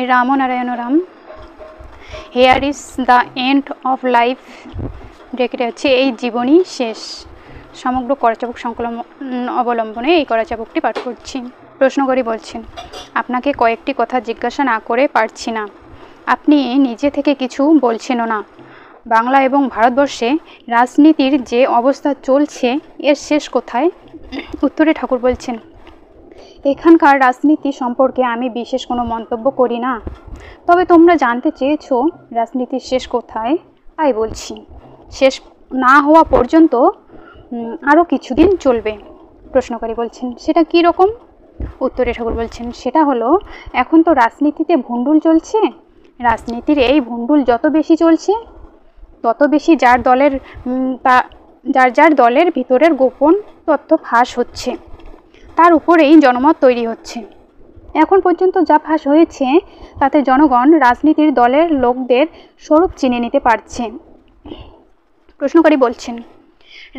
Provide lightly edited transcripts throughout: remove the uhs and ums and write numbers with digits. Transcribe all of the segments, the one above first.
Ram Narayan Ram. Here is the end of life, ব্রেকেটে হচ্ছে এই জীবনই শেষ। সমগ্র করাচাবুক সংকলন অবলম্বনে এই করাচাবুকটি পাঠ করছি। প্রশ্ন করি বলছেন, আপনাকে কয়েকটি কথা জিজ্ঞাসা না করে পারছি না। আপনি নিজে থেকে কিছু বলছেনও না। বাংলা এবং ভারতবর্ষে রাজনীতির যে অবস্থা চলছে এর শেষ কোথায়? উত্তরে ঠাকুর বলছেন, এখানকার রাজনীতি সম্পর্কে আমি বিশেষ কোনো মন্তব্য করি না। তবে তোমরা জানতে চেয়েছো রাজনীতির শেষ কোথায়, তাই বলছি। শেষ না হওয়া পর্যন্ত আরও কিছুদিন চলবে। প্রশ্নকারী বলছেন, সেটা কী রকম? উত্তরে ঠাকুর বলছেন, সেটা হলো, এখন তো রাজনীতিতে ভণ্ডুল চলছে। রাজনীতির এই ভণ্ডুল যত বেশি চলছে তত বেশি যার যার দলের ভিতরের গোপন তথ্য ফাঁস হচ্ছে, তার উপরেই জনমত তৈরি হচ্ছে। এখন পর্যন্ত যা ফাঁস হয়েছে তাতে জনগণ রাজনীতির দলের লোকদের স্বরূপ চিনে নিতে পারছে। প্রশ্নকারী বলছেন,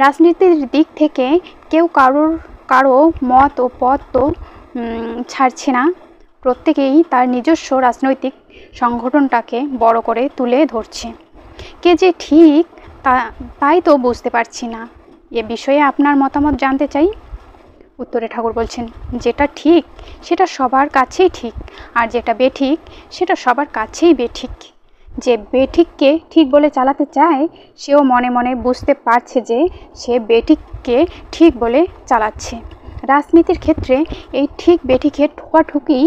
রাজনীতির দিক থেকে কেউ কারো মত ও পথ তো ছাড়ছে না। প্রত্যেকেই তার নিজস্ব রাজনৈতিক সংগঠনটাকে বড় করে তুলে ধরছে। কে যে ঠিক তাই তো বুঝতে পারছি না। এ বিষয়ে আপনার মতামত জানতে চাই। উত্তরে ঠাকুর বলছেন, যেটা ঠিক সেটা সবার কাছেই ঠিক, আর যেটা বেঠিক সেটা সবার কাছেই বেঠিক। যে বেঠিককে ঠিক বলে চালাতে চায় সেও মনে মনে বুঝতে পারছে যে সে বেঠিককে ঠিক বলে চালাচ্ছে। রাজনীতির ক্ষেত্রে এই ঠিক বেঠিকের ঠোকাঠুকি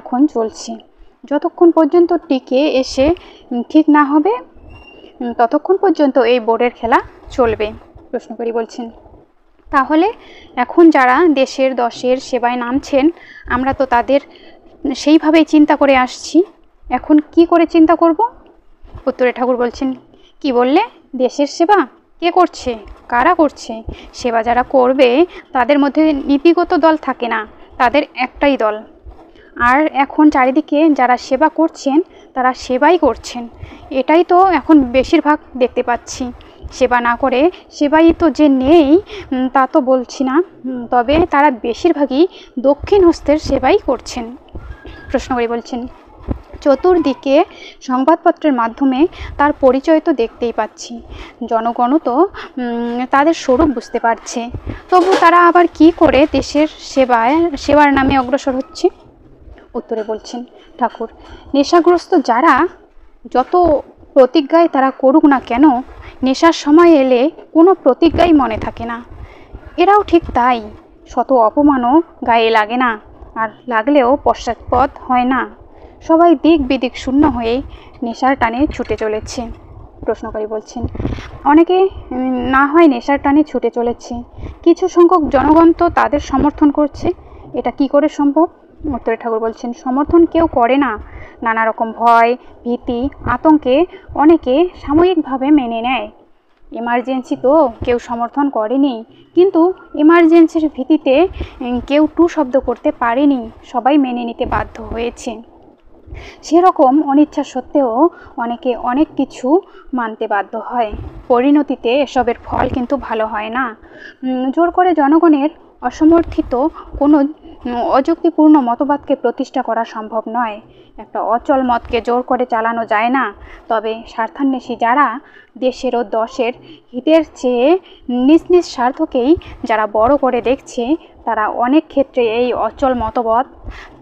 এখন চলছে। যতক্ষণ পর্যন্ত টিকে এসে ঠিক না হবে ততক্ষণ পর্যন্ত এই বোর্ডের খেলা চলবে। প্রশ্নকারী বলছেন, তাহলে এখন যারা দেশের দশের সেবায় নামছেন আমরা তো তাদের সেইভাবেই চিন্তা করে আসছি, এখন কি করে চিন্তা করব? উত্তরে ঠাকুর বলছেন, কি বললে? দেশের সেবা কে করছে? কারা করছে? সেবা যারা করবে তাদের মধ্যে নীতিগত দল থাকে না, তাদের একটাই দল। আর এখন চারিদিকে যারা সেবা করছেন তারা সেবাই করছেন, এটাই তো এখন বেশিরভাগ দেখতে পাচ্ছি। সেবা না করে সেবাই তো যে নেই তা তো বলছি না, তবে তারা বেশিরভাগই দক্ষিণ হস্তের সেবাই করছেন। প্রশ্নকারী বলছেন, চতুর্দিকে সংবাদপত্রের মাধ্যমে তার পরিচয় তো দেখতেই পাচ্ছি, জনগণও তো তাদের স্বরূপ বুঝতে পারছে, তবু তারা আবার কি করে দেশের সেবার নামে অগ্রসর হচ্ছে? উত্তরে বলছেন ঠাকুর, নেশাগ্রস্ত যারা যত প্রতিজ্ঞায় তারা করুক না কেন, নেশার সময় এলে কোনো প্রতিজ্ঞাই মনে থাকে না। এরাও ঠিক তাই, শত অপমানও গায়ে লাগে না, আর লাগলেও পশ্চাৎপদ হয় না। সবাই দিক বিদিক শূন্য হয়ে নেশার টানে ছুটে চলেছে। প্রশ্নকারী বলছেন, অনেকে না হয় নেশার টানে ছুটে চলেছে, কিছু সংখ্যক জনগণ তো তাদের সমর্থন করছে, এটা কি করে সম্ভব? উত্তরে ঠাকুর বলছেন, সমর্থন কেউ করে না। নানা রকম ভয়, ভীতি, আতঙ্কে অনেকে সাময়িকভাবে মেনে নেয়। এমার্জেন্সি তো কেউ সমর্থন করেনি, কিন্তু এমার্জেন্সির ভিত্তিতে কেউ টু শব্দ করতে পারেনি, সবাই মেনে নিতে বাধ্য হয়েছে। সেরকম অনিচ্ছা সত্ত্বেও অনেকে অনেক কিছু মানতে বাধ্য হয়। পরিণতিতে এসবের ফল কিন্তু ভালো হয় না। জোর করে জনগণের অসমর্থিত কোনো অযুক্তিপূর্ণ মতবাদকে প্রতিষ্ঠা করা সম্ভব নয়। একটা অচল মতকে জোর করে চালানো যায় না। তবে স্বার্থান্বেষী যারা দেশের ও দশের হিতের চেয়ে নিজ নিজ স্বার্থকেই যারা বড় করে দেখছে, তারা অনেক ক্ষেত্রে এই অচল মতবাদ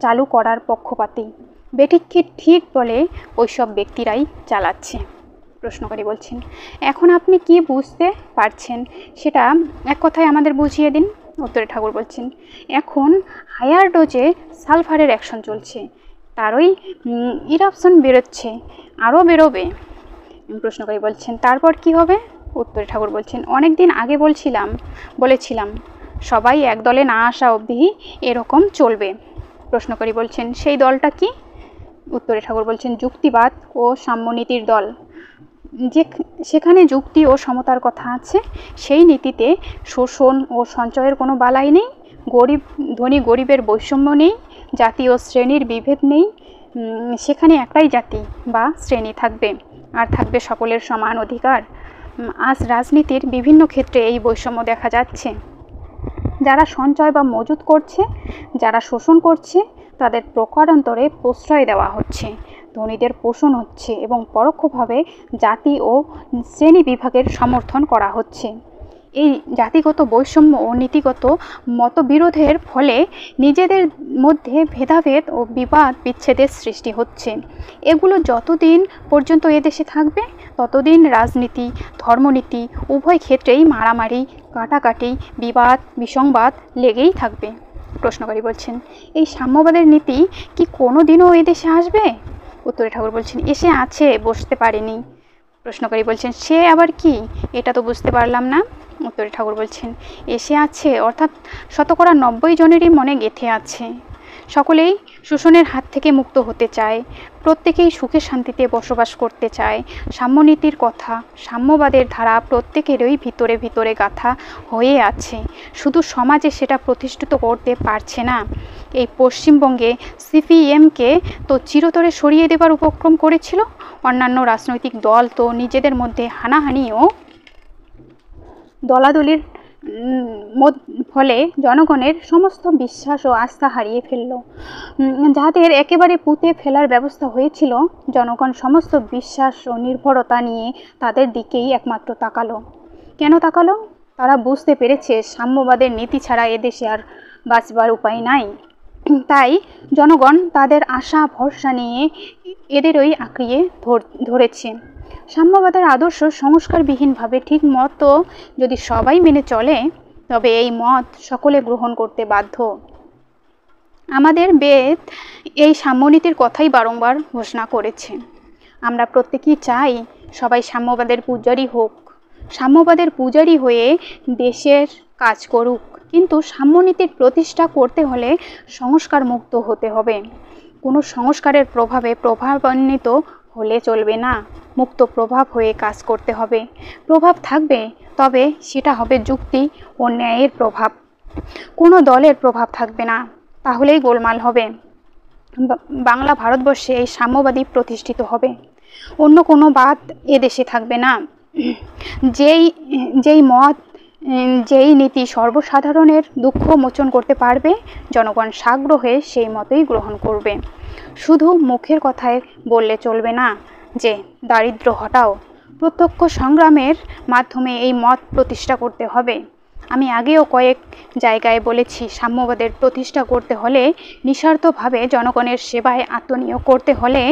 চালু করার পক্ষপাতী। বেঠিককে ঠিক বলে ওইসব ব্যক্তিরাই চালাচ্ছে। প্রশ্নকারী বলছেন, এখন আপনি কি বুঝতে পারছেন সেটা এক কথায় আমাদের বুঝিয়ে দিন। উত্তরে ঠাকুর বলছেন, এখন হায়ার ডোজে সালফারের অ্যাকশন চলছে, তারই ইরাপশন বেরোচ্ছে, আরও বেরোবে। প্রশ্নকারী বলছেন, তারপর কি হবে? উত্তরে ঠাকুর বলছেন, অনেক দিন আগে বলেছিলাম সবাই এক দলে না আসা অবধি এরকম চলবে। প্রশ্নকারী বলছেন, সেই দলটা কি? উত্তরে ঠাকুর বলছেন, যুক্তিবাদ ও সাম্যনীতির দল। সেখানে যুক্তি ও সমতার কথা আছে, সেই নীতিতে শোষণ ও সঞ্চয়ের কোনো বালাই নেই, ধনী গরিবের বৈষম্য নেই, জাতি ও শ্রেণীর বিভেদ নেই। সেখানে একটাই জাতি বা শ্রেণী থাকবে, আর থাকবে সকলের সমান অধিকার। আজ রাজনীতির বিভিন্ন ক্ষেত্রে এই বৈষম্য দেখা যাচ্ছে। যারা সঞ্চয় বা মজুত করছে, যারা শোষণ করছে, তাদের প্রকারান্তরে প্রশ্রয় দেওয়া হচ্ছে, ধনীদের পোষণ হচ্ছে এবং পরোক্ষভাবে জাতি ও শ্রেণী বিভাগের সমর্থন করা হচ্ছে। এই জাতিগত বৈষম্য ও নীতিগত মতবিরোধের ফলে নিজেদের মধ্যে ভেদাভেদ ও বিবাদ বিচ্ছেদের সৃষ্টি হচ্ছে। এগুলো যতদিন পর্যন্ত এদেশে থাকবে ততদিন রাজনীতি, ধর্মনীতি উভয় ক্ষেত্রেই মারামারি, কাটাকাটি, বিবাদ, বিসংবাদ লেগেই থাকবে। প্রশ্নকারী বলছেন, এই সাম্যবাদের নীতি কি কোনো দিনও এদেশে আসবে? উত্তরে ঠাকুর বলছেন, এসে আছে, বসতে পারেনি। প্রশ্নকারী বলছেন, সে আবার কি? এটা তো বুঝতে পারলাম না। উত্তরে ঠাকুর বলছেন, এসে আছে অর্থাৎ 90% জনেরই মনে গেঁথে আছে। সকলেই শোষণের হাত থেকে মুক্ত হতে চায়, প্রত্যেকেই সুখে শান্তিতে বসবাস করতে চায়। সাম্যনীতির কথা, সাম্যবাদের ধারা প্রত্যেকেরই ভিতরে ভিতরে গাঁথা হয়ে আছে, শুধু সমাজে সেটা প্রতিষ্ঠিত করতে পারছে না। এই পশ্চিমবঙ্গে সিপিএমকে তো চিরতরে সরিয়ে দেবার উপক্রম করেছিল। অন্যান্য রাজনৈতিক দল তো নিজেদের মধ্যে হানাহানি ও দলাদলির ফলে জনগণের সমস্ত বিশ্বাস ও আস্থা হারিয়ে ফেলল। যাদের একেবারে পুঁতে ফেলার ব্যবস্থা হয়েছিল, জনগণ সমস্ত বিশ্বাস ও নির্ভরতা নিয়ে তাদের দিকেই একমাত্র তাকালো। কেন তাকালো? তারা বুঝতে পেরেছে সাম্যবাদের নীতি ছাড়া এদেশে আর বাঁচবার উপায় নাই। তাই জনগণ তাদের আশা ভরসা নিয়ে এদেরই আঁকড়িয়ে ধরেছে। সাম্যবাদের আদর্শ সংস্কারবিহীনভাবে ঠিক মতো যদি সবাই মেনে চলে, তবে এই মত সকলে গ্রহণ করতে বাধ্য। আমাদের বেদ এই সাম্যনীতির কথাই বারংবার ঘোষণা করেছে। আমরা প্রত্যেকেই চাই সবাই সাম্যবাদের পূজারী হোক, সাম্যবাদের পূজারী হয়ে দেশের কাজ করুক। কিন্তু সাম্যনীতির প্রতিষ্ঠা করতে হলে সংস্কার মুক্ত হতে হবে। কোনো সংস্কারের প্রভাবে প্রভাবান্বিত হলে চলবে না, মুক্ত প্রভাব হয়ে কাজ করতে হবে। প্রভাব থাকবে, তবে সেটা হবে যুক্তি ও ন্যায়ের প্রভাব, কোনো দলের প্রভাব থাকবে না, তাহলেই গোলমাল হবে। বাংলা ভারতবর্ষে এই সাম্যবাদী প্রতিষ্ঠিত হবে, অন্য কোনো বাদ এদেশে থাকবে না। যেই মত, যেই নীতি সর্বসাধারণের দুঃখ মোচন করতে পারবে, জনগণ সাগ্রহে সেই মতই গ্রহণ করবে। শুধু মুখের কথায় বললে চলবে না যে দারিদ্র্য হটাও, প্রত্যক্ষ সংগ্রামের মাধ্যমে এই মত প্রতিষ্ঠা করতে হবে। আমি আগেও কয়েক জায়গায় বলেছি, সাম্যবাদের প্রতিষ্ঠা করতে হলে, নিঃস্বার্থভাবে জনগণের সেবায় আত্মনিয়োগ করতে হলে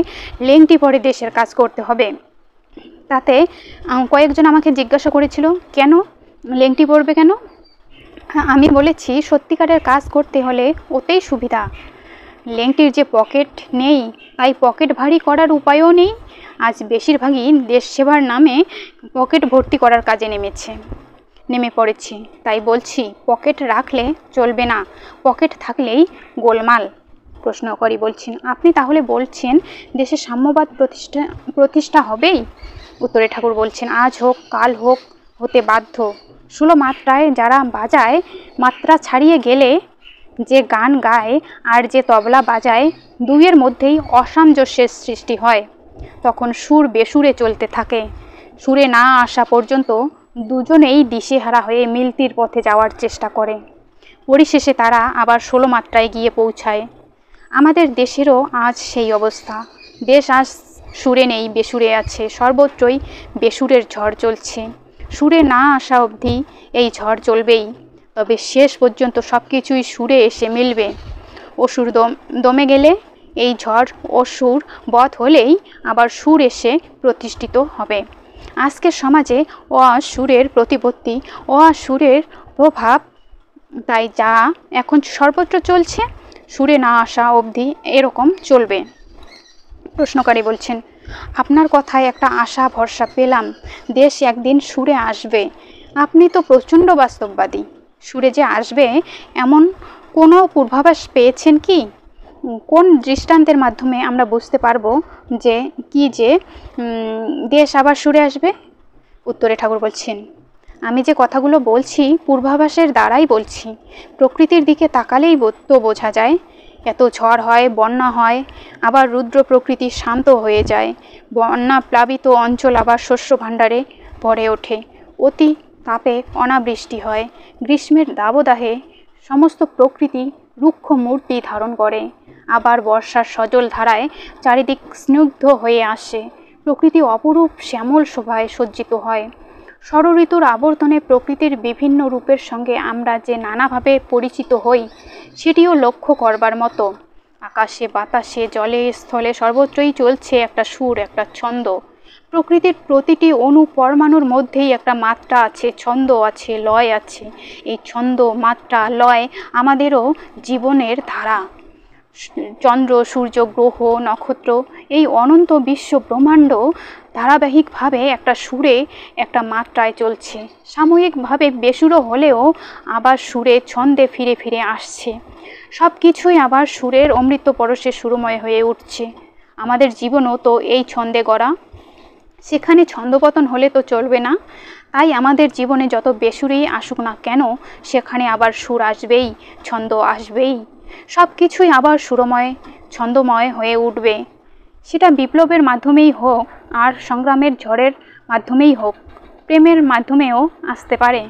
লেংটি পরে দেশের কাজ করতে হবে। তাতে কয়েকজন আমাকে জিজ্ঞাসা করেছিল, কেন লেংটি পরবে কেন? আমি বলেছি, সত্যিকারের কাজ করতে হলে ওতেই সুবিধা। লেংটির যে পকেট নেই, তাই পকেট ভারী করার উপায়ও নেই। আজ বেশিরভাগই দেশ সেবার নামে পকেট ভর্তি করার কাজে নেমে পড়েছি। তাই বলছি, পকেট রাখলে চলবে না, পকেট থাকলেই গোলমাল। প্রশ্নকারী বলছেন, আপনি তাহলে বলছেন দেশে সাম্যবাদ প্রতিষ্ঠা হবেই? উত্তরে ঠাকুর বলছেন, আজ হোক কাল হোক, হতে বাধ্য। 16 মাত্রায় যারা বাজায়, মাত্রা ছাড়িয়ে গেলে যে গান গায় আর যে তবলা বাজায়, দুইয়ের মধ্যেই অসামঞ্জস্যের সৃষ্টি হয়। তখন সুর বেসুরে চলতে থাকে। সুরে না আসা পর্যন্ত দুজনেই দিশেহারা হয়ে মিলতির পথে যাওয়ার চেষ্টা করে। পরিশেষে তারা আবার 16 মাত্রায় গিয়ে পৌঁছায়। আমাদের দেশেরও আজ সেই অবস্থা। দেশ আজ সুরে নেই, বেসুরে আছে, সর্বত্রই বেসুরের ঝড় চলছে। সুরে না আসা অবধি এই ঝড় চলবেই, তবে শেষ পর্যন্ত সব কিছুই সুরে এসে মিলবে। অসুর দমে গেলে এই ঝড় অসুর বধ হলেই আবার সুর এসে প্রতিষ্ঠিত হবে। আজকের সমাজে অসুরের প্রতিপত্তি, অসুরের প্রভাব, তাই যা এখন সর্বত্র চলছে, সুরে না আসা অবধি এরকম চলবে। প্রশ্নকারী বলছেন, আপনার কথায় একটা আশা ভরসা পেলাম, দেশ একদিন সুরে আসবে। আপনি তো প্রচণ্ড বাস্তববাদী। সুরে যে আসবে এমন কোনো পূর্বাভাস পেয়েছেন কি? কোন দৃষ্টান্তের মাধ্যমে আমরা বুঝতে পারবো যে দেশ আবার সুরে আসবে? উত্তরে ঠাকুর বলছেন, আমি যে কথাগুলো বলছি পূর্বাভাসের দ্বারাই বলছি। প্রকৃতির দিকে তাকালেই তো বোঝা যায়। এত ঝড় হয়, বন্যা হয়, আবার রুদ্র প্রকৃতি শান্ত হয়ে যায়। বন্যা প্লাবিত অঞ্চল আবার শস্য ভাণ্ডারে ভরে ওঠে। অতি তাপে অনাবৃষ্টি হয়। গ্রীষ্মের দাবদাহে সমস্ত প্রকৃতি রুক্ষ মূর্তি ধারণ করে। আবার বর্ষার সজল ধারায় চারিদিক স্নিগ্ধ হয়ে আসে, প্রকৃতি অপরূপ শ্যামল শোভায় সজ্জিত হয়। ষড়ঋতুর আবর্তনে প্রকৃতির বিভিন্ন রূপের সঙ্গে আমরা যে নানাভাবে পরিচিত হই সেটিও লক্ষ্য করবার মতো। আকাশে বাতাসে জলে স্থলে সর্বত্রই চলছে একটা সুর, একটা ছন্দ। প্রকৃতির প্রতিটি অণু পরমাণুর মধ্যেই একটা মাত্রা আছে, ছন্দ আছে, লয় আছে। এই ছন্দ, মাত্রা, লয় আমাদেরও জীবনের ধারা। চন্দ্র, সূর্য, গ্রহ, নক্ষত্র, এই অনন্ত বিশ্ব ব্রহ্মাণ্ড ধারাবাহিকভাবে একটা সুরে, একটা মাত্রায় চলছে। সাময়িকভাবে বেসুরো হলেও আবার সুরে, ছন্দে ফিরে ফিরে আসছে। সব কিছুই আবার সুরের অমৃত পরশে সুরময় হয়ে উঠছে। আমাদের জীবনও তো এই ছন্দে গড়া, সেখানে ছন্দপতন হলে তো চলবে না। তাই আমাদের জীবনে যত বেসুরেই আসুক না কেন, সেখানে আবার সুর আসবেই, ছন্দ আসবেই। সব কিছুই আবার সুরময়, ছন্দময় হয়ে উঠবে। সেটা বিপ্লবের মাধ্যমেই হোক আর সংগ্রামের ঝড়ের মাধ্যমেই হোক, প্রেমের মাধ্যমেও আসতে পারে।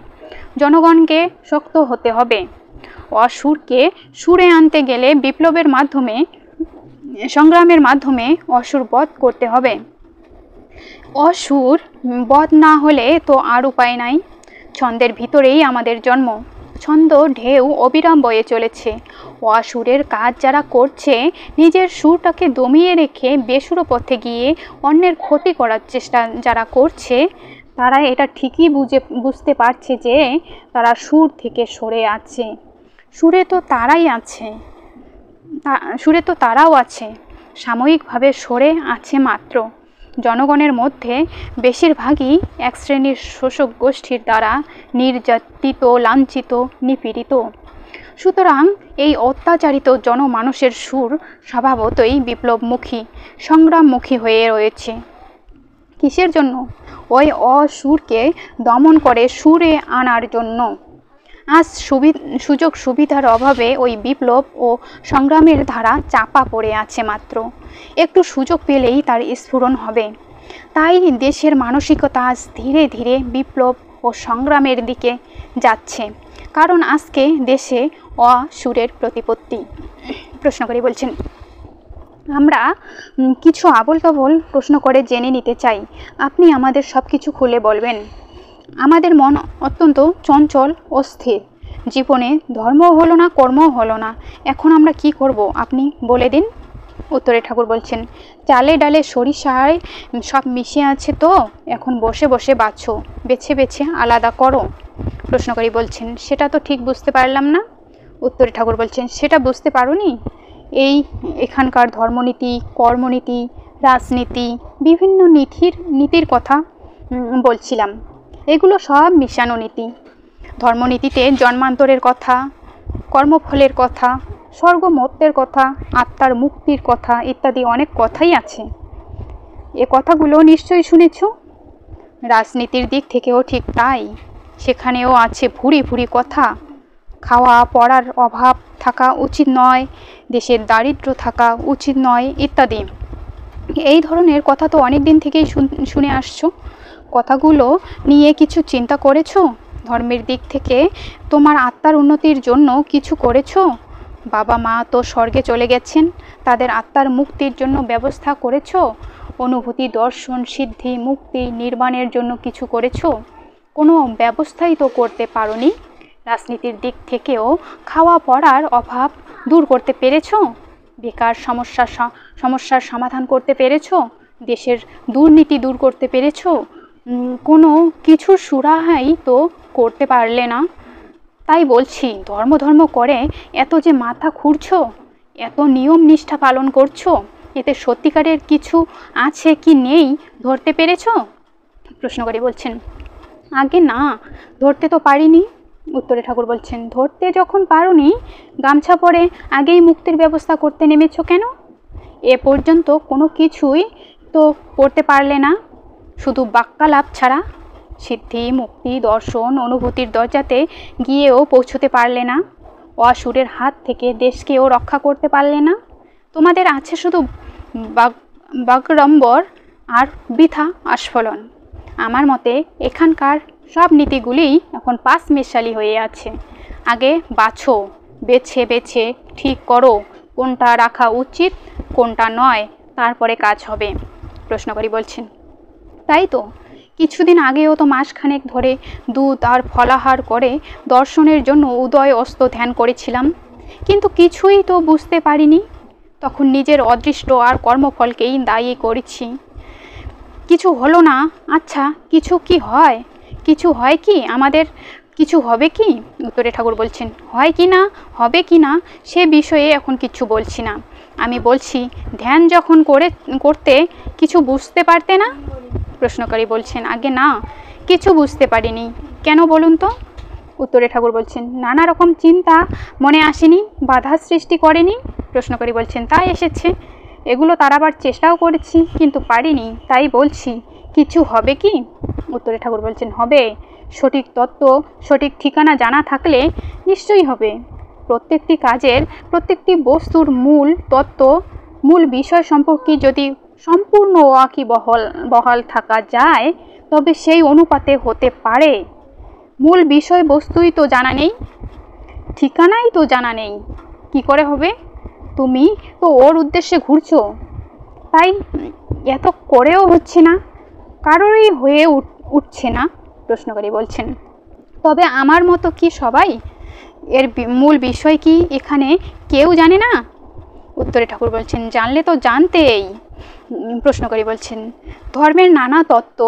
জনগণকে শক্ত হতে হবে। অসুরকে সুরে আনতে গেলে বিপ্লবের মাধ্যমে, সংগ্রামের মাধ্যমে অসুর বধ করতে হবে। অসুর বধ না হলে তো আর উপায় নাই। ছন্দের ভিতরেই আমাদের জন্ম। ছন্দ ঢেউ অবিরাম বয়ে চলেছে। অসুরের কাজ যারা করছে, নিজের সুরটাকে দমিয়ে রেখে বেসুরো পথে গিয়ে অন্যের ক্ষতি করার চেষ্টা যারা করছে, তারা এটা ঠিকই বুঝতে পারছে যে তারা সুর থেকে সরে আছে। সুরে তো তারাই আছে, সুরে তো তারাও আছে, সাময়িকভাবে সরে আছে মাত্র। জনগণের মধ্যে বেশিরভাগই এক শ্রেণীর শোষক গোষ্ঠীর দ্বারা নির্যাতিত, লাঞ্ছিত, নিপীড়িত। সুতরাং এই অত্যাচারিত জনমানুষের সুর স্বভাবতই বিপ্লবমুখী, সংগ্রামমুখী হয়ে রয়েছে। কিসের জন্য? ওই অসুরকে দমন করে সুরে আনার জন্য। আজ সুযোগ সুবিধার অভাবে ওই বিপ্লব ও সংগ্রামের ধারা চাপা পড়ে আছে মাত্র। একটু সুযোগ পেলেই তার স্ফুরণ হবে। তাই দেশের মানসিকতা আজ ধীরে ধীরে বিপ্লব ও সংগ্রামের দিকে যাচ্ছে। কারণ আজকে দেশে অসুরের প্রতিপত্তি। প্রশ্নকারী বলছেন, আমরা কিছু আবোল তাবোল প্রশ্ন করে জেনে নিতে চাই, আপনি আমাদের সব কিছু খুলে বলবেন। আমাদের মন অত্যন্ত চঞ্চল, অস্থির। জীবনে ধর্মও হলো না, কর্মও হলো না। এখন আমরা কি করব আপনি বলে দিন। উত্তরে ঠাকুর বলছেন, চালে ডালে সরিষায় সব মিশে আছে তো, এখন বসে বসে বাছো, বেছে বেছে আলাদা করো। প্রশ্নকারী বলছেন, সেটা তো ঠিক বুঝতে পারলাম না। উত্তরে ঠাকুর বলছেন, সেটা বুঝতে পারোনি? এখানকার ধর্মনীতি, কর্মনীতি, রাজনীতি, বিভিন্ন নীতির কথা বলছিলাম। এগুলো সব মিশানো নীতি। ধর্মনীতিতে জন্মান্তরের কথা, কর্মফলের কথা, স্বর্গমোক্ষের কথা, আত্মার মুক্তির কথা ইত্যাদি অনেক কথাই আছে। এ কথাগুলো নিশ্চয়ই শুনেছ। রাজনীতির দিক থেকেও ঠিক তাই। সেখানেও আছে ভুরি ভুরি কথা। খাওয়া পড়ার অভাব থাকা উচিত নয়, দেশের দারিদ্র্য থাকা উচিত নয় ইত্যাদি। এই ধরনের কথা তো অনেক দিন থেকেই শুনে আসছো। কথাগুলো নিয়ে কিছু চিন্তা করেছো? ধর্মের দিক থেকে তোমার আত্মার উন্নতির জন্য কিছু করেছো? বাবা মা তো স্বর্গে চলে গেছেন, তাদের আত্মার মুক্তির জন্য ব্যবস্থা করেছো? অনুভূতি, দর্শন, সিদ্ধি, মুক্তি, নির্বাণের জন্য কিছু করেছো? কোনো ব্যবস্থাই তো করতে পারোনি। রাজনীতির দিক থেকেও খাওয়া পড়ার অভাব দূর করতে পেরেছো? বেকার সমস্যার সমাধান করতে পেরেছো? দেশের দুর্নীতি দূর করতে পেরেছো? কোনো কিছু সুরাহাই তো করতে পারলে না। তাই বলছি, ধর্ম করে এত যে মাথা খুঁড়ছো, এত নিয়ম নিষ্ঠা পালন করছো, এতে সত্যিকারের কিছু আছে কি নেই ধরতে পেরেছো? প্রশ্নকারী বলছেন, আগে না, ধরতে তো পারিনি। উত্তরে ঠাকুর বলছেন, ধরতে যখন পারোনি, গামছা পরে আগেই মুক্তির ব্যবস্থা করতে নেমেছো কেন? এ পর্যন্ত কোনো কিছুই তো করতে পারলে না, শুধু বাক্যালাপ ছাড়া। সিদ্ধি, মুক্তি, দর্শন, অনুভূতির দরজাতে গিয়েও পৌঁছতে পারলে না। অসুরের হাত থেকে দেশকেও রক্ষা করতে পারলে না। তোমাদের আছে শুধু বাগড়ম্বর আর বৃথা আস্ফলন। আমার মতে এখানকার সব নীতিগুলিই এখন পাঁচমেশালি হয়ে আছে। আগে বাছো, বেছে বেছে ঠিক করো কোনটা রাখা উচিত কোনটা নয়, তারপরে কাজ হবে। প্রশ্নকারী বলছেন, তাই তো, কিছুদিন আগেও তো মাসখানেক ধরে দুধ আর ফলাহার করে দর্শনের জন্য উদয় অস্ত ধ্যান করেছিলাম, কিন্তু কিছুই তো বুঝতে পারিনি। তখন নিজের অদৃষ্ট আর কর্মফলকেই দায়ী করেছি। কিছু হলো না। আচ্ছা, কিছু কি হয়? কিছু হয় কি আমাদের? কিছু হবে কি? উত্তরে ঠাকুর বলছেন, হয় কি না, হবে কি না, সে বিষয়ে এখন কিছু বলছি না। আমি বলছি, ধ্যান যখন করতে কিছু বুঝতে পারতে না? প্রশ্নকারী বলছেন, আগে না, কিছু বুঝতে পারিনি। কেন বলুন তো? উত্তরে ঠাকুর বলছেন, নানা রকম চিন্তা মনে আসেনি, বাধা সৃষ্টি করেনি? প্রশ্নকারী বলছেন, তাই এসেছে। এগুলো তাড়াবার চেষ্টাও করেছি, কিন্তু পারিনি, তাই বলছি, কিছু হবে কি? উত্তরে ঠাকুর বলছেন, হবে। সঠিক তত্ত্ব, সঠিক ঠিকানা জানা থাকলে নিশ্চয়ই হবে। প্রত্যেকটি কাজের, প্রত্যেকটি বস্তুর মূল তত্ত্ব, মূল বিষয় সম্পর্কে যদি সম্পূর্ণ ওয়াকিবহাল থাকা যায়, তবে সেই অনুপাতে হতে পারে। মূল বিষয়বস্তুই তো জানা নেই, ঠিকানাই তো জানা নেই, কি করে হবে? তুমি তো ওর উদ্দেশ্যে ঘুরছো, তাই এত করেও হচ্ছে না, কারোরই হয়ে উঠছে না। প্রশ্নকারী বলছেন, তবে আমার মতো কি সবাই? এর মূল বিষয় কি এখানে কেউ জানে না? উত্তরে ঠাকুর বলছেন, জানলে তো জানতেই। প্রশ্নকারী বলছেন, ধর্মের নানা তত্ত্ব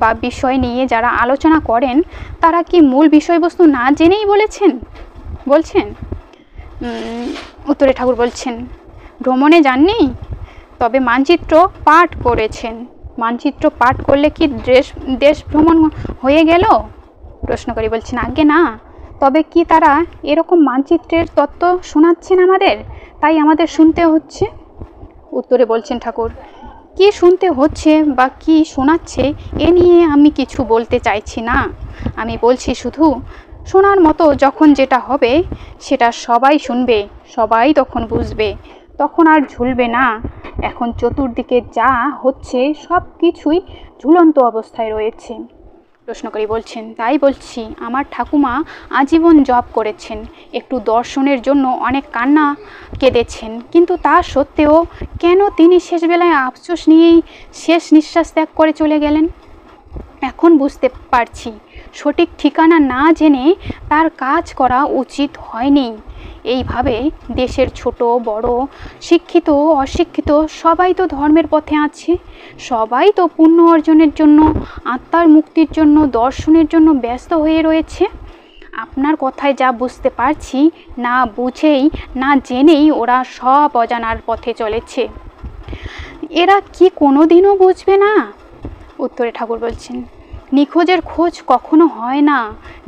বা বিষয় নিয়ে যারা আলোচনা করেন, তারা কি মূল বিষয়বস্তু না জেনেই বলছেন? উত্তরে ঠাকুর বলছেন, ভ্রমণে যাননি, তবে মানচিত্র পাঠ করেছেন। মানচিত্র পাঠ করলে কি দেশ ভ্রমণ হয়ে গেল? প্রশ্নকারী বলছেন, আগে না, তবে কি তারা এরকম মানচিত্রের তত্ত্ব শোনাচ্ছেন আমাদের, তাই আমাদের শুনতে হচ্ছে? উত্তরে বলছেন ঠাকুর, কি শুনতে হচ্ছে বা কি শোনাচ্ছে এ নিয়ে আমি কিছু বলতে চাইছি না। আমি বলছি শুধু, শোনার মতো যখন যেটা হবে সেটা সবাই শুনবে, সবাই তখন বুঝবে, তখন আর ঝুলবে না। এখন চতুর্দিকে যা হচ্ছে সব কিছুই ঝুলন্ত অবস্থায় রয়েছে। প্রশ্নকারী বলছেন, তাই বলছি, আমার ঠাকুমা আজীবন জপ করেছেন, একটু দর্শনের জন্য অনেক কান্না কেঁদেছেন, কিন্তু তা সত্ত্বেও কেন তিনি শেষবেলায় আফসোস নিয়েই শেষ নিঃশ্বাস ত্যাগ করে চলে গেলেন? এখন বুঝতে পারছি, সঠিক ঠিকানা না জেনে তার কাজ করা উচিত হয়নি। এইভাবে দেশের ছোট বড়, শিক্ষিত অশিক্ষিত সবাই তো ধর্মের পথে আছে, সবাই তো পুণ্য অর্জনের জন্য, আত্মার মুক্তির জন্য, দর্শনের জন্য ব্যস্ত হয়ে রয়েছে। আপনার কথায় যা বুঝতে পারছি, না বুঝেই না জেনেই ওরা সব অজানার পথে চলেছে। এরা কি কোনোদিনও বুঝবে না? উত্তরে ঠাকুর বলছেন, নিখোঁজের খোঁজ কখনো হয় না,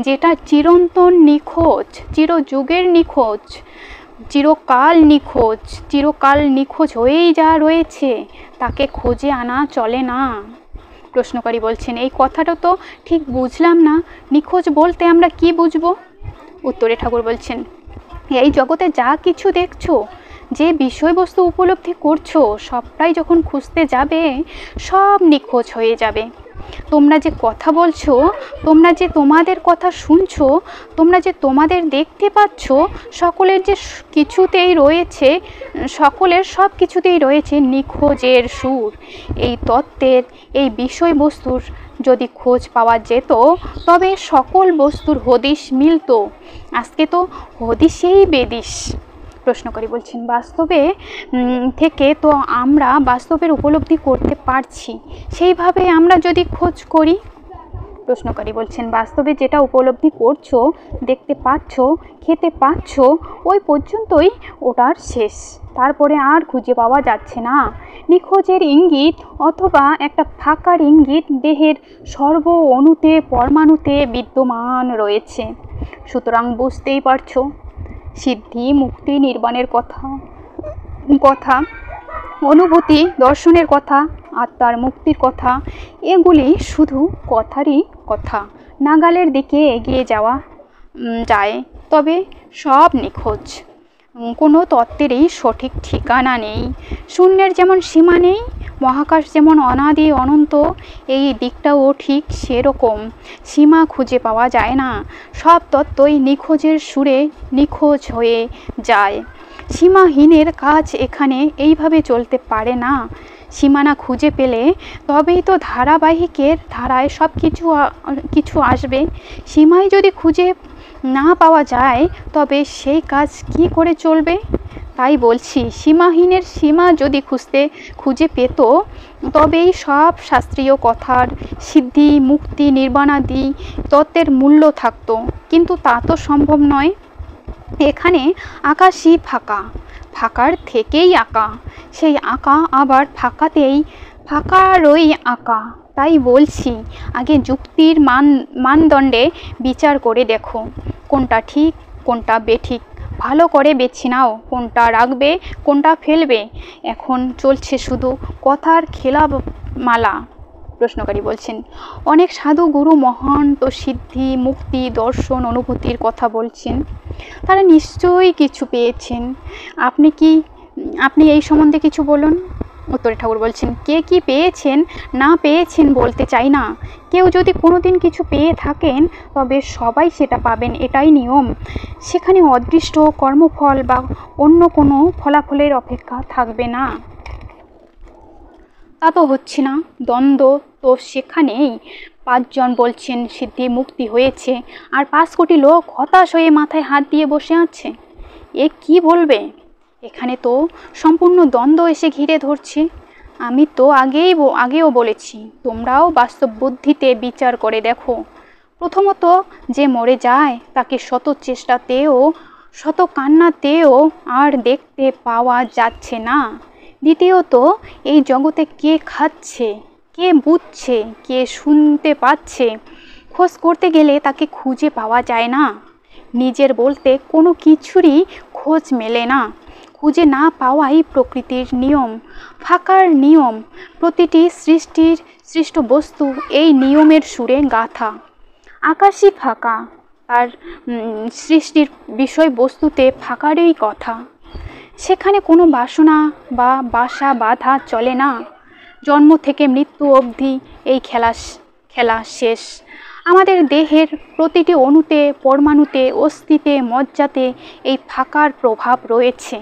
যেটা চিরন্তন নিখোঁজ, চিরযুগের নিখোঁজ, চিরকাল নিখোঁজ হয়েই যা রয়েছে, তাকে খোঁজে আনা চলে না। প্রশ্নকারী বলছেন, এই কথাটা তো ঠিক বুঝলাম না, নিখোঁজ বলতে আমরা কি বুঝবো? উত্তরে ঠাকুর বলছেন, এই জগতে যা কিছু দেখছো, যে বিষয়বস্তু উপলব্ধি করছো, সবটাই যখন খুঁজতে যাবে সব নিখোঁজ হয়ে যাবে। তোমরা যে কথা বলছো, তোমরা যে তোমাদের কথা শুনছো, তোমরা যে তোমাদের দেখতে পাচ্ছ, সকলের সব কিছুতেই রয়েছে নিখোঁজের সুর। এই তত্ত্বের, এই বিষয়বস্তুর যদি খোঁজ পাওয়া যেত, তবে সকল বস্তুর হদিশ মিলত। আজকে তো হদিশেই বেদিশ। প্রশ্নকারী বলছেন, বাস্তবে থেকে তো আমরা বাস্তবের উপলব্ধি করতে পারছি, সেইভাবে আমরা যদি খোঁজ করি। প্রশ্নকারী বলছেন, বাস্তবে যেটা উপলব্ধি করছো, দেখতে পাচ্ছ, খেতে পাচ্ছ, ওই পর্যন্তই ওটার শেষ, তারপরে আর খুঁজে পাওয়া যাচ্ছে না। নিখোঁজের ইঙ্গিত অথবা একটা ফাঁকার ইঙ্গিত দেহের সর্ব অণুতে পরমাণুতে বিদ্যমান রয়েছে। সুতরাং বুঝতেই পারছো, সিদ্ধি মুক্তি নির্বাণের কথা, অনুভূতি দর্শনের কথা, আত্মার মুক্তির কথা, এগুলি শুধু কথারই কথা। নাগালের দিকে এগিয়ে যাওয়া যায়, তবে সব নিখোঁজ। কোনো তত্ত্বেরই সঠিক ঠিকানা নেই। শূন্যের যেমন সীমা নেই, মহাকাশ যেমন অনাদি অনন্ত, এই দিকটাও ঠিক সেরকম, সীমা খুঁজে পাওয়া যায় না। সব তত্ত্বই নিখোঁজের সুরে নিখোঁজ হয়ে যায়। সীমাহীনের কাজ এখানে এইভাবে চলতে পারে না। সীমানা খুঁজে পেলে তবেই তো ধারাবাহিকের ধারায় সব কিছু আসবে। সীমাই যদি খুঁজে না পাওয়া যায় তবে সেই কাজ কি করে চলবে? তাই বলছি, সীমাহীনের সীমা যদি খুঁজে পেত তবেই সব শাস্ত্রীয় কথার সিদ্ধি, মুক্তি, নির্বাণাদি তত্ত্বের মূল্য থাকতো। কিন্তু তা তো সম্ভব নয়। এখানে আকাশই ফাঁকা, ফাঁকার থেকেই আঁকা, সেই আঁকা আবার ফাঁকারই আঁকা। তাই বলছি, আগে যুক্তির মানদণ্ডে বিচার করে দেখো, কোনটা ঠিক কোনটা বেঠিক ভালো করে বেছে নাও, কোনটা রাখবে কোনটা ফেলবে। এখন চলছে শুধু কথার খেলামালা। প্রশ্নকারী বলছেন, অনেক সাধু গুরু মহান্ত সিদ্ধি, মুক্তি, দর্শন, অনুভূতির কথা বলছেন। তারা নিশ্চয়ই কিছু পেয়েছেন। আপনি এই সম্বন্ধে কিছু বলুন। উত্তরে ঠাকুর বলছেন, কে কি পেয়েছেন না পেয়েছেন বলতে চাই না। কেউ যদি কোনোদিন কিছু পেয়ে থাকেন তবে সবাই সেটা পাবেন, এটাই নিয়ম। সেখানে অদৃষ্ট কর্মফল বা অন্য কোনো ফলাফলের অপেক্ষা থাকবে না। তা তো হচ্ছে না। দ্বন্দ্ব তো সেখানেই। 5 জন বলছেন সিদ্ধি মুক্তি হয়েছে, আর 5 কোটি লোক হতাশ হয়ে মাথায় হাত দিয়ে বসে আছে। এ কি বলবে? এখানে তো সম্পূর্ণ দ্বন্দ্ব এসে ঘিরে ধরছে। আমি তো আগেও বলেছি, তোমরাও বাস্তব বুদ্ধিতে বিচার করে দেখো। প্রথমত, যে মরে যায় তাকে শত চেষ্টাতেও শত কান্নাতেও আর দেখতে পাওয়া যাচ্ছে না। দ্বিতীয়ত, এই জগতে কে খাচ্ছে, কে বুঝছে, কে শুনতে পাচ্ছে, খোঁজ করতে গেলে তাকে খুঁজে পাওয়া যায় না। নিজের বলতে কোনো কিছুরই খোঁজ মেলে না। খুঁজে না পাওয়াই প্রকৃতির নিয়ম, ফাঁকার নিয়ম। প্রতিটি সৃষ্ট বস্তু এই নিয়মের সুরে গাঁথা। আকাশই ফাঁকা, তার সৃষ্টির বিষয়বস্তুতে ফাঁকারই কথা। সেখানে কোনো বাসনা বা বাসা বাঁধা চলে না। জন্ম থেকে মৃত্যু অবধি এই খেলা শেষ। আমাদের দেহের প্রতিটি অণুতে, পরমাণুতে, অস্থিতে, মজ্জাতে এই ফাঁকার প্রভাব রয়েছে।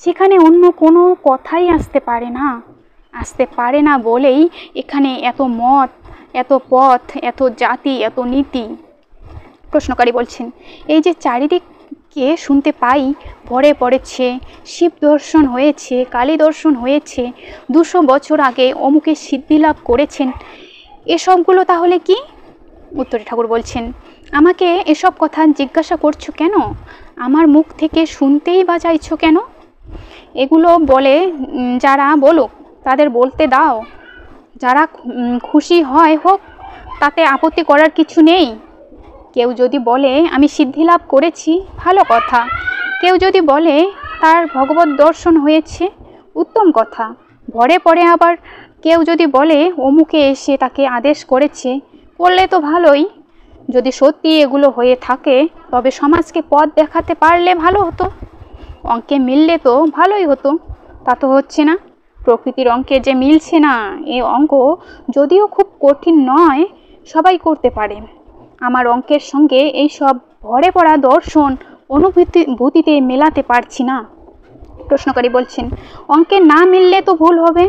সেখানে অন্য কোনো কথাই আসতে পারে না বলেই এখানে এত মত, এত পথ, এত জাতি, এত নীতি। প্রশ্নকারী বলছেন, এই যে চারিদিকে শুনতে পাই ভরে পড়েছে, শিব দর্শন হয়েছে, কালী দর্শন হয়েছে, 200 বছর আগে অমুকে সিদ্ধি লাভ করেছেন, এসবগুলো তাহলে কি? উত্তরে ঠাকুর বলছেন, আমাকে এসব কথা জিজ্ঞাসা করছো কেন? আমার মুখ থেকে শুনতেই বা চাইছো কেন? এগুলো বলে যারা বলুক, তাদের বলতে দাও। যারা খুশি হয় হোক, তাতে আপত্তি করার কিছু নেই। কেউ যদি বলে আমি সিদ্ধি লাভ করেছি, ভালো কথা। কেউ যদি বলে তার ভগবত দর্শন হয়েছে, উত্তম কথা। ভরে পড়ে আবার কেউ যদি বলে অমুকে এসে তাকে আদেশ করেছে, করলে তো ভালোই। যদি সত্যি এগুলো হয়ে থাকে তবে সমাজকে পথ দেখাতে পারলে ভালো হতো। অঙ্কে মিললে তো ভালোই হতো। তা তো হচ্ছে না। প্রকৃতির অঙ্কে যে মিলছে না, এ অঙ্ক যদিও খুব কঠিন নয়, সবাই করতে পারে। আমার অঙ্কের সঙ্গে এই সব ভরে পড়া দর্শন অনুভূতিতে মেলাতে পারছি না। প্রশ্নকারী বলছেন, অঙ্কে না মিললে তো ভুল হবে।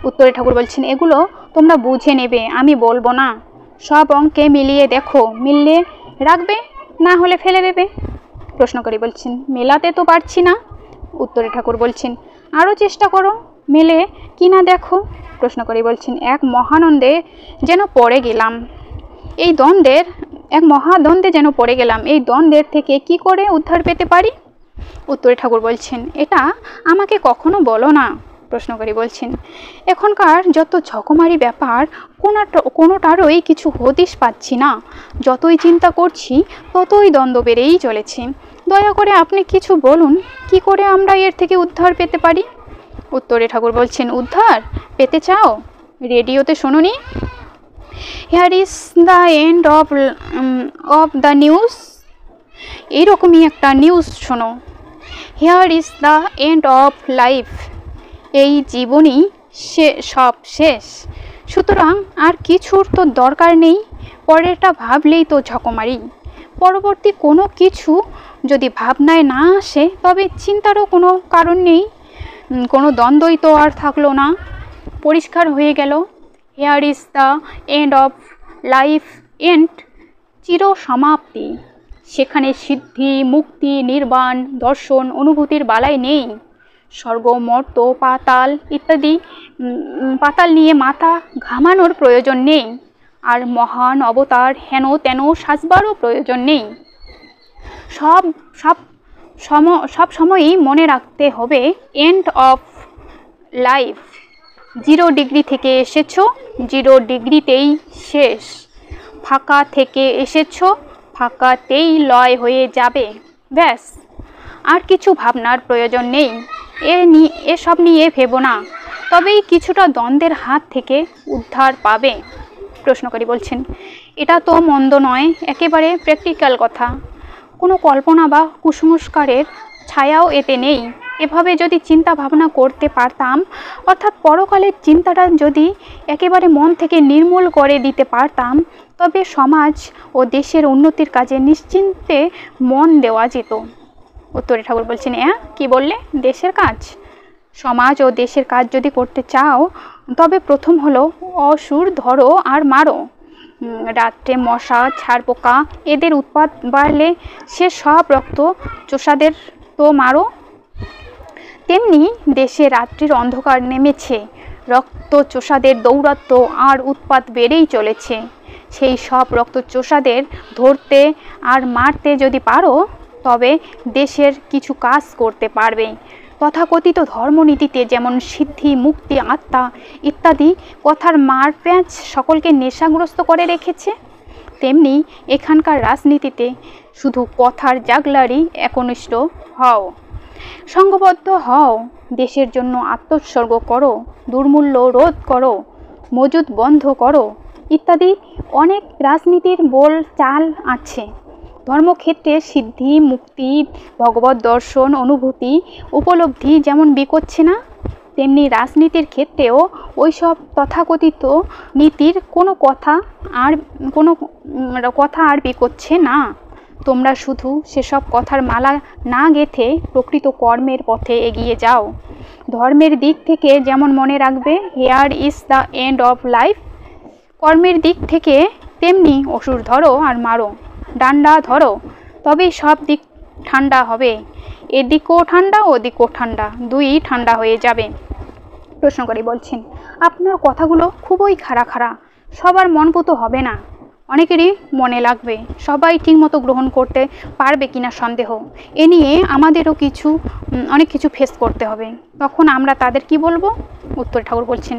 উত্তরে ঠাকুর বলছেন, এগুলো তোমরা বুঝে নেবে, আমি বলবো না। সব অঙ্কে মিলিয়ে দেখো, মিললে রাখবে, না হলে ফেলে দেবে। প্রশ্নকারী বলছেন, মেলাতে তো পারছি না। উত্তরে ঠাকুর বলছেন, আরও চেষ্টা করো, মেলে কিনা দেখো। প্রশ্নকারী বলছেন, এক মহাদ্বন্দ্বে যেন পড়ে গেলাম। এই দ্বন্দ্বের থেকে কি করে উদ্ধার পেতে পারি? উত্তরে ঠাকুর বলছেন, এটা আমাকে কখনো বলো না। প্রশ্নকারী বলছেন, এখনকার যত ঝকমারি ব্যাপার, কোনোটারই কিছু হদিশ পাচ্ছি না। যতই চিন্তা করছি ততই দ্বন্দ্ব বেড়েই চলেছে। দয়া করে আপনি কিছু বলুন, কি করে আমরা এর থেকে উদ্ধার পেতে পারি? উত্তরে ঠাকুর বলছেন, উদ্ধার পেতে চাও? রেডিওতে শোনোনি, here is the end of the news? এইরকমই একটা নিউজ শোনো, here is the end of life. এই জীবনই সব শেষ। সুতরাং আর কিছুর তো দরকার নেই, পরেরটা ভাবলেই তো ঝকমারি। পরবর্তী কোনো কিছু যদি ভাবনায় না আসে তবে চিন্তারও কোনো কারণ নেই, কোনো দ্বন্দ্বই তো আর থাকলো না, পরিষ্কার হয়ে গেল। Here is the end of life, end চির সমাপ্তি। সেখানে সিদ্ধি, মুক্তি, নির্বাণ, দর্শন, অনুভূতির বালাই নেই। স্বর্গ, মর্ত, পাতাল ইত্যাদি পাতাল নিয়ে মাথা ঘামানোর প্রয়োজন নেই, আর মহান অবতার হেন তেন সাজবারও প্রয়োজন নেই। সব সব সব সময়ই মনে রাখতে হবে এন্ড অফ লাইফ। 0 ডিগ্রি থেকে এসেছো, 0 ডিগ্রিতেই শেষ। ফাঁকা থেকে এসেছো, ফাঁকাতেই লয় হয়ে যাবে। ব্যাস, আর কিছু ভাবনার প্রয়োজন নেই। এসব নিয়ে ভেবো না, তবেই কিছুটা দ্বন্দ্বের হাত থেকে উদ্ধার পাবে। প্রশ্নকারী বলছেন, এটা তো মন্দ নয়, একেবারে প্র্যাকটিক্যাল কথা। কোনো কল্পনা বা কুসংস্কারের ছায়াও এতে নেই। এভাবে যদি চিন্তা ভাবনা করতে পারতাম, অর্থাৎ পরকালের চিন্তাটা যদি একেবারে মন থেকে নির্মূল করে দিতে পারতাম, তবে সমাজ ও দেশের উন্নতির কাজে নিশ্চিন্তে মন দেওয়া যেত। উত্তরে ঠাকুর বলছেন, কি বললে? দেশের কাজ? সমাজ ও দেশের কাজ যদি করতে চাও, তবে প্রথম হলো অসুর ধরো আর মারো। রাত্রে মশা, ছারপোকা এদের উৎপাত বাড়লে সে সব রক্ত চোষাদের তো মারো। তেমনি দেশে রাত্রির অন্ধকার নেমেছে, রক্ত চোষাদের দৌরাত্ম্য আর উৎপাত বেড়েই চলেছে। সেই সব রক্ত চোষাদের ধরতে আর মারতে যদি পারো, তবে দেশের কিছু কাজ করতে পারবে। তথাকথিত ধর্মনীতিতে যেমন সিদ্ধি, মুক্তি, আত্মা ইত্যাদি কথার মার প্যাঁচ সকলকে নেশাগ্রস্ত করে রেখেছে, তেমনি এখানকার রাজনীতিতে শুধু কথার জাগলারি একনিষ্ঠ হও, সংঘবদ্ধ হও, দেশের জন্য আত্মোৎসর্গ করো, দুর্মূল্য রোধ করো, মজুদ বন্ধ করো ইত্যাদি অনেক রাজনীতির বল চাল আছে। ধর্মক্ষেত্রে সিদ্ধি, মুক্তি, ভগবত দর্শন, অনুভূতি, উপলব্ধি যেমন বিকোচ্ছে না, তেমনি রাজনীতির ক্ষেত্রেও ওইসব তথাকথিত নীতির কোনো কথা আর বিকোচ্ছে না। তোমরা শুধু সেসব কথার মালা না গেঁথে প্রকৃত কর্মের পথে এগিয়ে যাও। ধর্মের দিক থেকে যেমন মনে রাখবে hair is the end of life, কর্মের দিক থেকে তেমনি অসুর ধরো আর মারো, ডান্ডা ধরো, তবেই সব দিক ঠান্ডা হবে। এদিকও ঠান্ডা, ওদিকও ঠান্ডা, দুই ঠান্ডা হয়ে যাবে। প্রশ্নকারী বলছেন, আপনার কথাগুলো খুবই খাড়া, সবার মনপুত হবে না, অনেকেরই মনে লাগবে, সবাই ঠিকমতো গ্রহণ করতে পারবে কিনা সন্দেহ। এ নিয়ে আমাদেরও অনেক কিছু ফেস করতে হবে। তখন আমরা তাদের কি বলবো? উত্তর ঠাকুর বলছেন,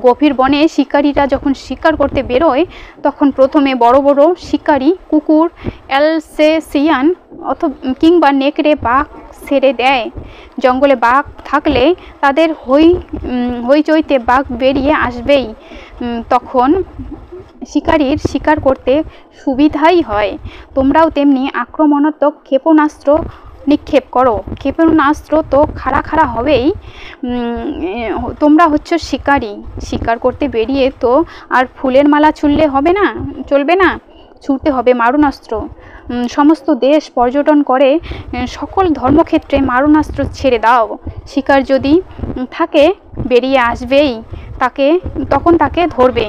গভীর বনে শিকারীরা যখন শিকার করতে বেরোয়, তখন প্রথমে বড় বড় শিকারী কুকুর, অ্যালসেসিয়ান কিংবা নেকড়ে, বাঘ ছেড়ে দেয়। জঙ্গলে বাঘ থাকলে তাদের হইচইতে বাঘ বেরিয়ে আসবেই, তখন শিকারীর শিকার করতে সুবিধাই হয়। তোমরাও তেমনি আক্রমণাত্মক ক্ষেপণাস্ত্র নিক্ষেপ করো। ক্ষেপণাস্ত্র তো খাড়া হবেই। তোমরা হচ্ছে শিকারী, শিকার করতে বেরিয়ে তো আর ফুলের মালা চলবে না, ছুটতে হবে মারণাস্ত্র। সমস্ত দেশ পর্যটন করে, সকল ধর্মক্ষেত্রে মারণাস্ত্র ছেড়ে দাও। শিকার যদি থাকে বেরিয়ে আসবেই, তখন তাকে ধরবে।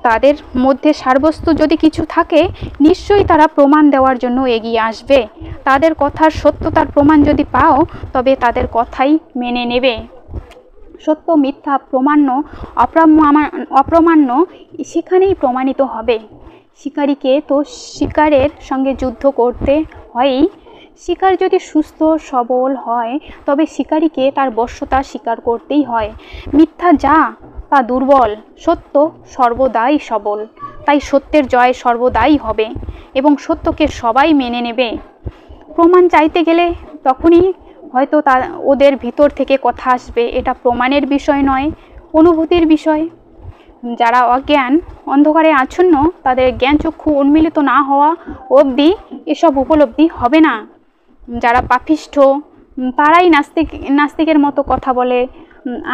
তাদের মধ্যে সারবস্তু যদি কিছু থাকে, নিশ্চয়ই তারা প্রমাণ দেওয়ার জন্য এগিয়ে আসবে। তাদের কথার সত্যতার প্রমাণ যদি পাও, তবে তাদের কথাই মেনে নেবে। সত্য মিথ্যা, প্রামাণ্য অপ্রামাণ্য সেখানেই প্রমাণিত হবে। শিকারীকে তো শিকারের সঙ্গে যুদ্ধ করতে হয়ই। শিকার যদি সুস্থ সবল হয়, তবে শিকারীকে তার বশ্যতা স্বীকার করতেই হয়। মিথ্যা তা দুর্বল, সত্য সর্বদাই সবল। তাই সত্যের জয় সর্বদাই হবে এবং সত্যকে সবাই মেনে নেবে। প্রমাণ চাইতে গেলে তখনই হয়তো ওদের ভিতর থেকে কথা আসবে, এটা প্রমাণের বিষয় নয়, অনুভূতির বিষয়। যারা অজ্ঞান, অন্ধকারে আচ্ছন্ন, তাদের জ্ঞান চক্ষু উন্মিলিত না হওয়া অবধি এসব উপলব্ধি হবে না। যারা পাপিষ্ঠ, তারাই নাস্তিকের মতো কথা বলে,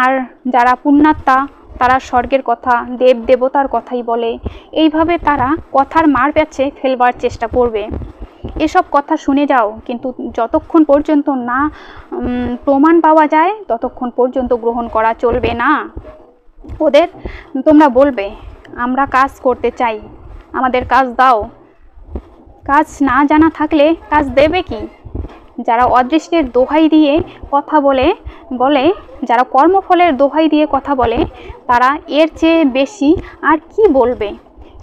আর যারা পুণ্যাত্মা, তারা স্বর্গের কথা, দেবতার কথাই বলে। এইভাবে তারা কথার মার প্যাঁচে ফেলবার চেষ্টা করবে। এসব কথা শুনে যাও, কিন্তু যতক্ষণ পর্যন্ত না প্রমাণ পাওয়া যায় ততক্ষণ পর্যন্ত গ্রহণ করা চলবে না। ওদের তোমরা বলবে আমরা কাজ করতে চাই, আমাদের কাজ দাও। কাজ না জানা থাকলে কাজ দেবে কি? যারা অদৃষ্টের দোহাই দিয়ে কথা বলে যারা কর্মফলের দোহাই দিয়ে কথা বলে, তারা এর চেয়ে বেশি আর কি বলবে?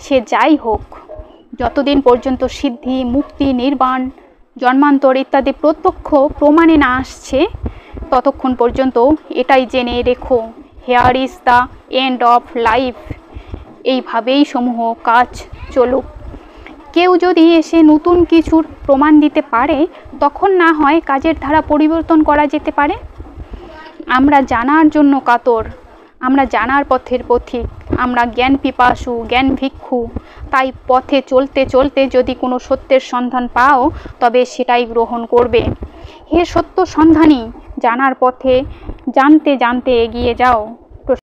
সে যাই হোক, যতদিন পর্যন্ত সিদ্ধি, মুক্তি, নির্বাণ, জন্মান্তর ইত্যাদি প্রত্যক্ষ প্রমাণে না আসছে, ততক্ষণ পর্যন্ত এটাই জেনে রেখো, hair is the end of life. এইভাবেই সমূহ কাজ চলুক। কেউ যদি এসে নতুন কিছুর প্রমাণ দিতে পারে, তখন না হয় কাজের ধারা পরিবর্তন করা যেতে পারে। আমরা জানার জন্য কাতর, আমরা জানার পথের পথিক, আমরা জ্ঞান পিপাসু, জ্ঞান ভিক্ষু। তাই পথে চলতে চলতে যদি কোনো সত্যের সন্ধান পাও, তবে সেটাই গ্রহণ করবে। হে সত্য সন্ধানী, জানার পথে জানতে জানতে এগিয়ে যাও।